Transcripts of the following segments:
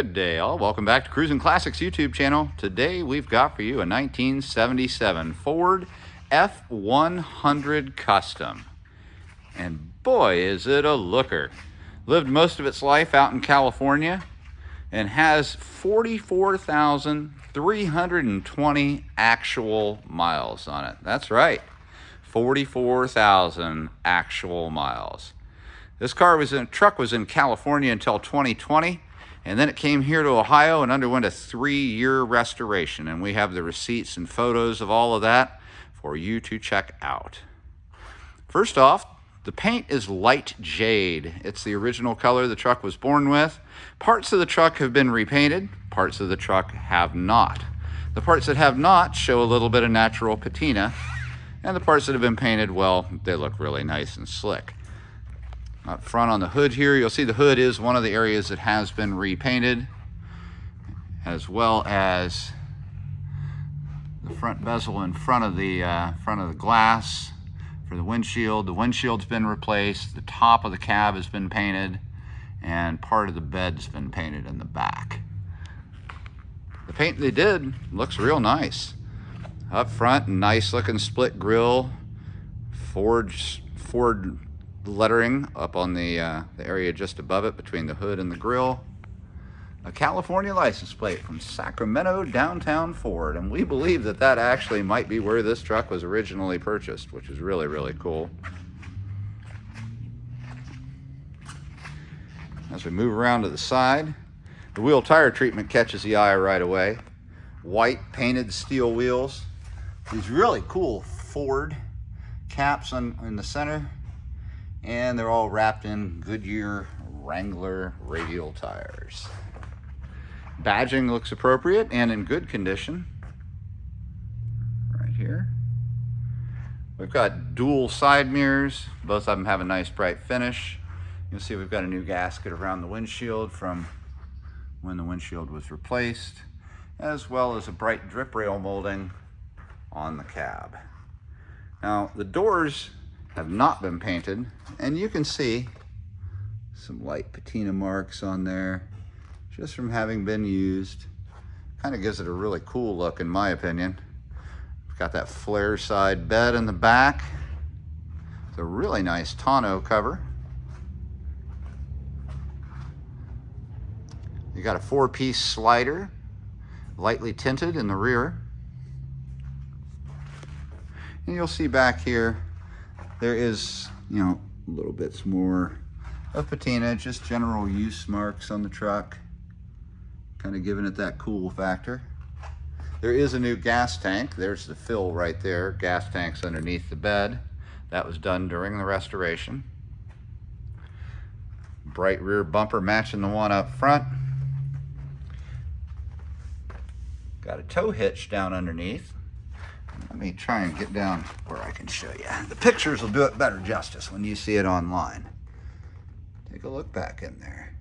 Good day, all. Welcome back to Cruisin' Classics YouTube channel. Today we've got for you a 1977 Ford F-100 Custom. And boy, is it a looker. Lived most of its life out in California and has 44,320 actual miles on it. That's right, 44,000 actual miles. This truck was in California until 2020. And then it came here to Ohio and underwent a 3-year restoration. And we have the receipts and photos of all of that for you to check out. First off, the paint is light jade. It's the original color the truck was born with. Parts of the truck have been repainted. Parts of the truck have not. The parts that have not show a little bit of natural patina. And the parts that have been painted, well, they look really nice and slick. Up front on the hood here, you'll see the hood is one of the areas that has been repainted, as well as the front bezel in front of the glass for the windshield. The windshield's been replaced, the top of the cab has been painted, and part of the bed's been painted in the back. The paint they did looks real nice. Up front, nice looking split grille, Ford lettering up on the area just above it between the hood and the grille. A California license plate from Sacramento downtown Ford, and we believe that that actually might be where this truck was originally purchased, which is really, really cool. As we move around to the side, the wheel tire treatment catches the eye right away. White painted steel wheels. These really cool Ford caps in the center. And they're all wrapped in Goodyear Wrangler radial tires. Badging looks appropriate and in good condition. Right here. We've got dual side mirrors. Both of them have a nice bright finish. You'll see we've got a new gasket around the windshield from when the windshield was replaced, as well as a bright drip rail molding on the cab. Now, the doors have not been painted, and you can see some light patina marks on there just from having been used. Kind of gives it a really cool look, in my opinion. We've got that flare side bed in the back. It's a really nice tonneau cover. You got a 4-piece slider, lightly tinted in the rear. And you'll see back here there is, a little bits more of patina, just general use marks on the truck, kind of giving it that cool factor. There is a new gas tank. There's the fill right there. Gas tank's underneath the bed. That was done during the restoration. Bright rear bumper matching the one up front. Got a tow hitch down underneath. Let me try and get down where I can show you. The pictures will do it better justice when you see it online. Take a look back in there.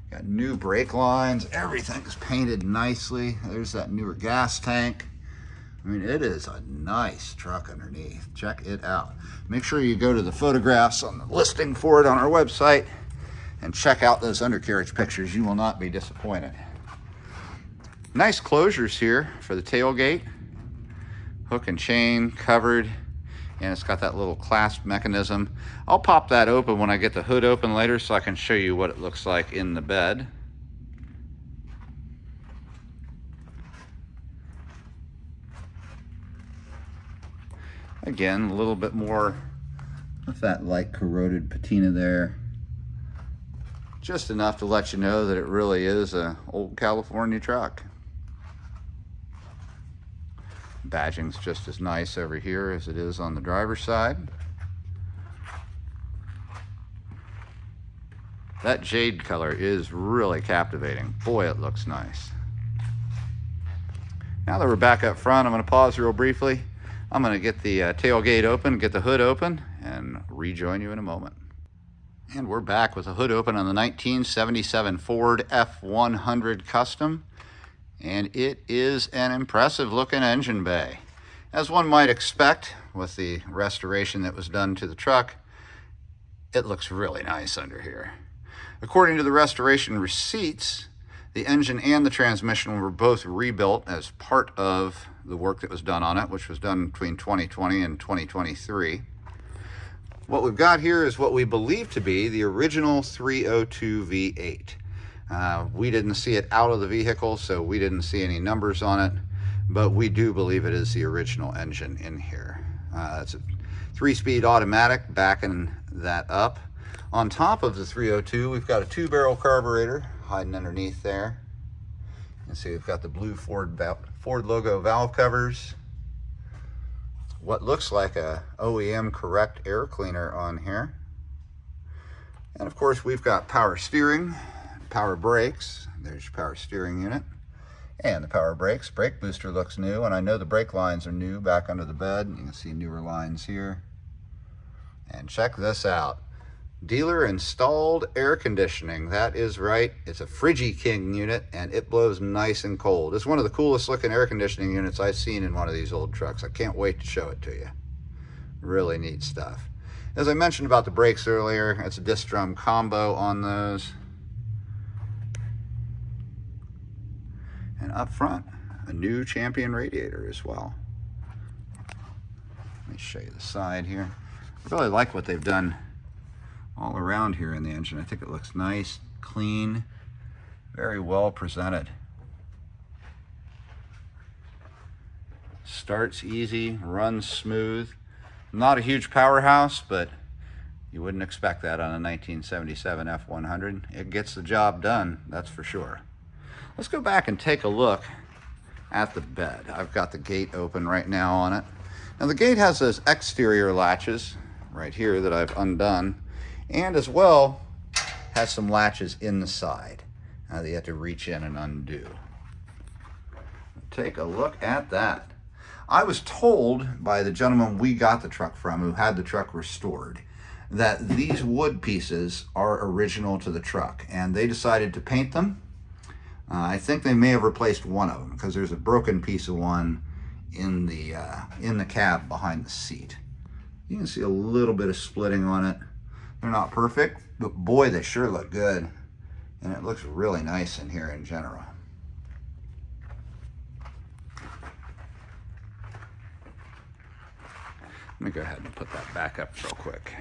Got new brake lines. Everything's painted nicely. There's that newer gas tank. I mean, it is a nice truck underneath. Check it out. Make sure you go to the photographs on the listing for it on our website and check out those undercarriage pictures. You will not be disappointed. Nice closures here for the tailgate. Hook and chain covered, and it's got that little clasp mechanism. I'll pop that open when I get the hood open later so I can show you what it looks like in the bed. Again, a little bit more of that light corroded patina there. Just enough to let you know that it really is an old California truck. Badging's just as nice over here as it is on the driver's side. That jade color is really captivating. Boy, it looks nice. Now that we're back up front, I'm going to pause real briefly. I'm going to get the tailgate open, get the hood open, and rejoin you in a moment. And we're back with the hood open on the 1977 Ford F-100 Custom. And it is an impressive looking engine bay. As one might expect with the restoration that was done to the truck, it looks really nice under here. According to the restoration receipts, The engine and the transmission were both rebuilt as part of the work that was done on it, which was done between 2020 and 2023. What we've got here is what we believe to be the original 302 V8. We didn't see it out of the vehicle, so we didn't see any numbers on it, but we do believe it is the original engine in here. It's a 3-speed automatic, backing that up. On top of the 302, we've got a 2-barrel carburetor hiding underneath there. You can see we've got the blue Ford logo valve covers. What looks like a OEM correct air cleaner on here. And of course we've got power steering, power brakes. There's your power steering unit. And the power brakes. Brake booster looks new, and I know the brake lines are new back under the bed. You can see newer lines here. And check this out. Dealer installed air conditioning. That is right. It's a Frigi-King unit, and it blows nice and cold. It's one of the coolest looking air conditioning units I've seen in one of these old trucks. I can't wait to show it to you. Really neat stuff. As I mentioned about the brakes earlier, it's a disc drum combo on those. And up front, a new Champion radiator as well. Let me show you the side here. I really like what they've done all around here in the engine. I think it looks nice, clean, very well presented. Starts easy, runs smooth. Not a huge powerhouse, but you wouldn't expect that on a 1977 F-100. It gets the job done, that's for sure. Let's go back and take a look at the bed. I've got the gate open right now on it. Now the gate has those exterior latches right here that I've undone, and as well has some latches in the side that you have to reach in and undo. Take a look at that. I was told by the gentleman we got the truck from, who had the truck restored, that these wood pieces are original to the truck, and they decided to paint them. I think they may have replaced one of them, because there's a broken piece of one in the cab behind the seat. You can see a little bit of splitting on it. They're not perfect, but boy, they sure look good. And it looks really nice in here in general. Let me go ahead and put that back up real quick.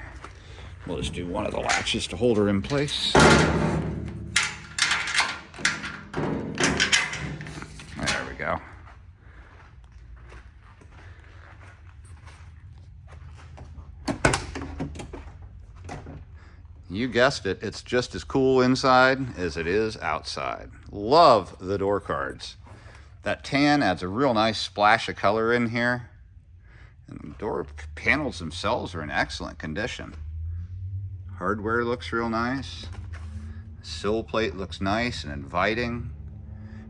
We'll just do one of the latches to hold her in place. There we go. You guessed it, it's just as cool inside as it is outside. Love the door cards. That tan adds a real nice splash of color in here. And the door panels themselves are in excellent condition. Hardware looks real nice. Sill plate looks nice and inviting.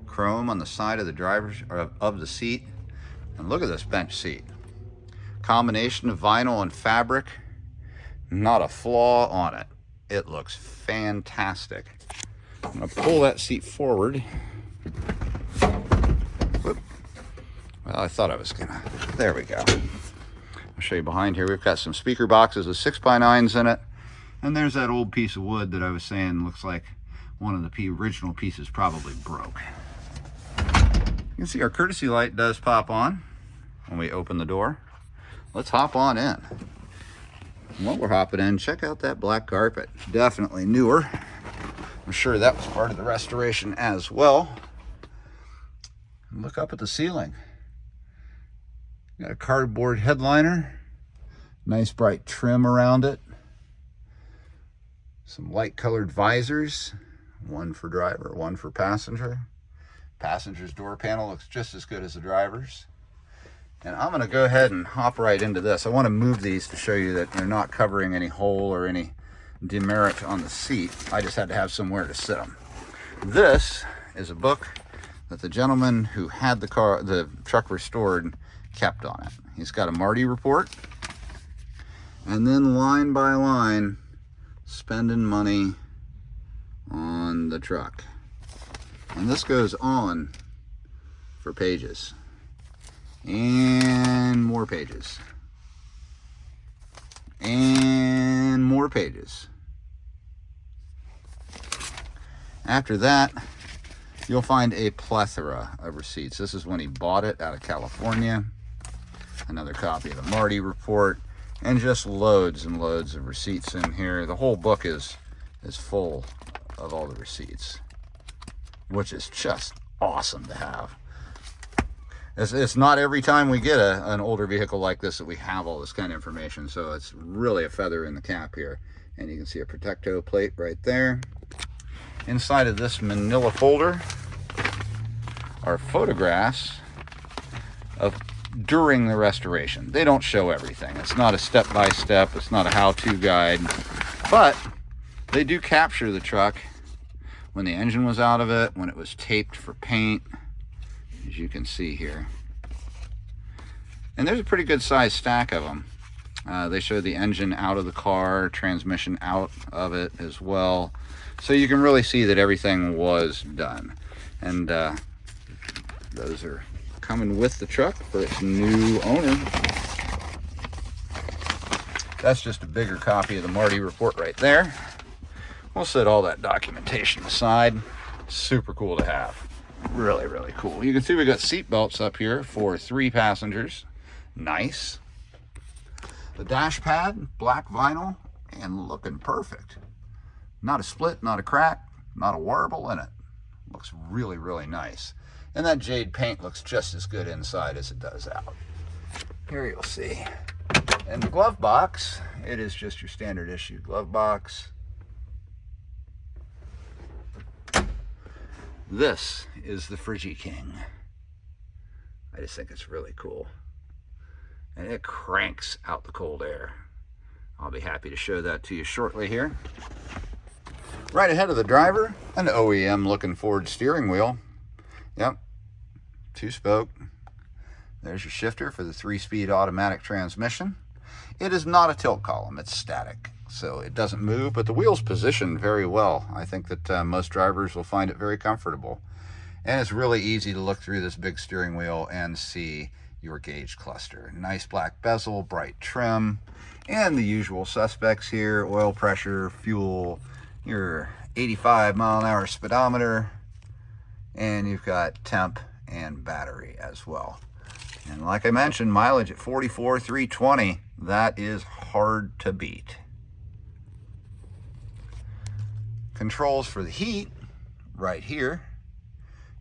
Chrome on the side of the of the seat. And look at this bench seat. Combination of vinyl and fabric. Not a flaw on it. It looks fantastic. I'm going to pull that seat forward. Whoop. Well, I thought I was going to. There we go. I'll show you behind here. We've got some speaker boxes with 6x9s in it. And there's that old piece of wood that I was saying looks like one of the original pieces probably broke. You can see our courtesy light does pop on when we open the door. Let's hop on in. And while we're hopping in, check out that black carpet. Definitely newer. I'm sure that was part of the restoration as well. And look up at the ceiling. Got a cardboard headliner. Nice bright trim around it. Some light colored visors. One for driver, one for passenger. Passenger's door panel looks just as good as the driver's. And I'm going to go ahead and hop right into this. I want to move these to show you that they're not covering any hole or any demerit on the seat. I just had to have somewhere to sit them. This is a book that the gentleman who had the truck restored kept on it. He's got a Marty report, and then line by line, spending money on the truck. And this goes on for pages. And more pages. And more pages. After that, you'll find a plethora of receipts. This is when he bought it out of California. Another copy of the Marty report, and just loads and loads of receipts in here. The whole book is full of all the receipts, which is just awesome to have. It's not every time we get an older vehicle like this that we have all this kind of information, so it's really a feather in the cap here. And you can see a Protecto plate right there. Inside of this manila folder are photographs of during the restoration. They don't show everything. It's not a step-by-step, it's not a how-to guide, but they do capture the truck when the engine was out of it, when it was taped for paint, as you can see here. And there's a pretty good sized stack of them. They show the engine out of the car, transmission out of it as well. So you can really see that everything was done. And those are coming with the truck for its new owner. That's just a bigger copy of the Marty report right there. We'll set all that documentation aside. Super cool to have. Really, really cool. You can see we got seat belts up here for 3 passengers. Nice. The dash pad, black vinyl, and looking perfect. Not a split, not a crack, not a warble in it. Looks really, really nice. And that jade paint looks just as good inside as it does out. Here you'll see. And the glove box, it is just your standard issue glove box. This is the Frigi King. I just think it's really cool. And it cranks out the cold air. I'll be happy to show that to you shortly here. Right ahead of the driver, an OEM looking Ford steering wheel. Yep, 2-spoke. There's your shifter for the 3-speed automatic transmission. It is not a tilt column, it's static. So it doesn't move, but the wheel's positioned very well. I think that most drivers will find it very comfortable. And it's really easy to look through this big steering wheel and see your gauge cluster. Nice black bezel, bright trim, and the usual suspects here: oil pressure, fuel, your 85-mile-an-hour speedometer, and you've got temp and battery as well. And like I mentioned, mileage at 44,320. That is hard to beat. Controls for the heat right here.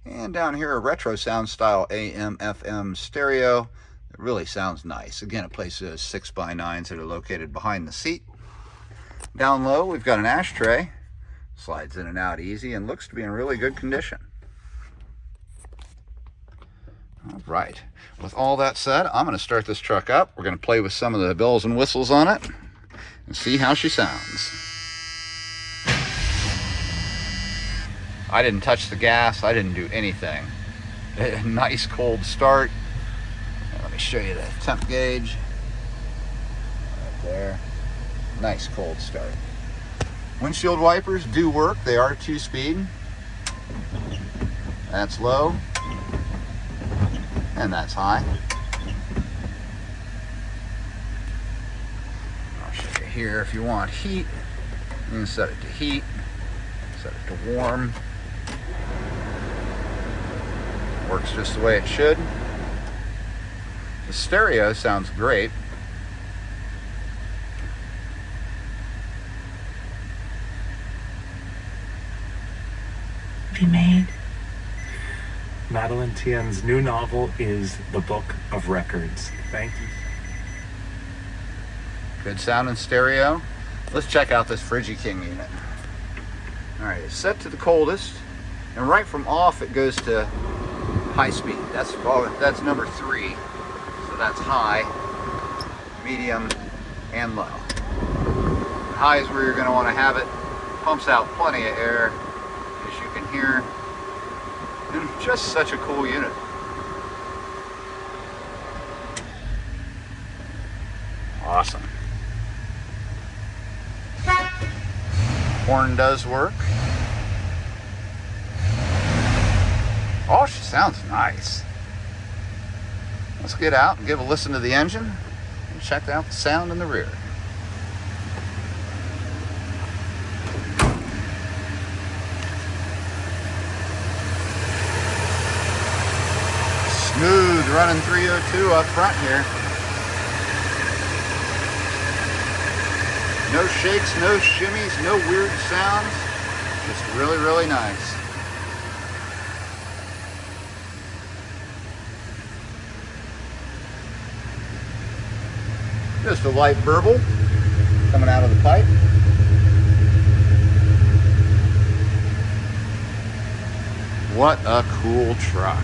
And down here, a retro sound style AM FM stereo. It really sounds nice. Again, it plays those 6x9s that are located behind the seat. Down low, we've got an ashtray. Slides in and out easy and looks to be in really good condition. All right, with all that said, I'm going to start this truck up. We're going to play with some of the bells and whistles on it and see how she sounds. I didn't touch the gas. I didn't do anything. A nice cold start. Let me show you the temp gauge. Right there. Nice cold start. Windshield wipers do work. They are 2-speed. That's low. And that's high. I'll show you here if you want heat. You can set it to heat. Set it to warm. Works just the way it should. The stereo sounds great. Be made. Madeline Tien's new novel is The Book of Records. Thank you. Good sound in stereo. Let's check out this Frigi King unit. All right, it's set to the coldest, and right from off it goes to high speed. That's number 3. So that's high, medium, and low. High is where you're going to want to have it. Pumps out plenty of air, as you can hear. And just such a cool unit. Awesome. Horn does work. Oh, she sounds nice. Let's get out and give a listen to the engine and check out the sound in the rear. running 302 up front here. No shakes, no shimmies, no weird sounds. Just really, really nice. Just a light burble coming out of the pipe. What a cool truck.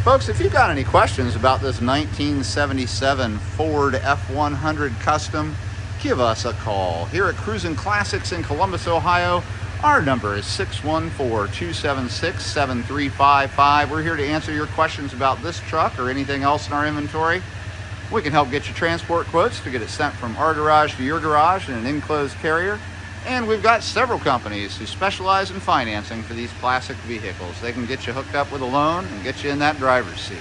Folks, if you've got any questions about this 1977 Ford F-100 Custom, give us a call. Here at Cruisin Classics in Columbus, Ohio, our number is 614-276-7355. We're here to answer your questions about this truck or anything else in our inventory. We can help get you transport quotes to get it sent from our garage to your garage in an enclosed carrier. And we've got several companies who specialize in financing for these classic vehicles. They can get you hooked up with a loan and get you in that driver's seat.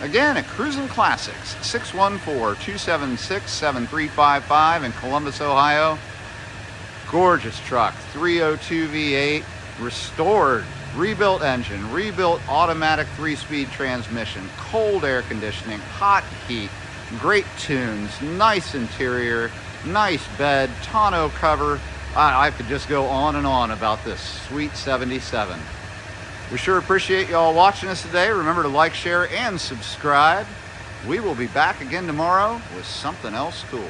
Again, at Cruisin Classics, 614-276-7355 in Columbus, Ohio. Gorgeous truck, 302 V8, restored, rebuilt engine, rebuilt automatic 3-speed transmission, cold air conditioning, hot heat, great tunes, nice interior, nice bed, tonneau cover. I could just go on and on about this sweet 77. We sure appreciate y'all watching us today. Remember to like, share, and subscribe. We will be back again tomorrow with something else cool.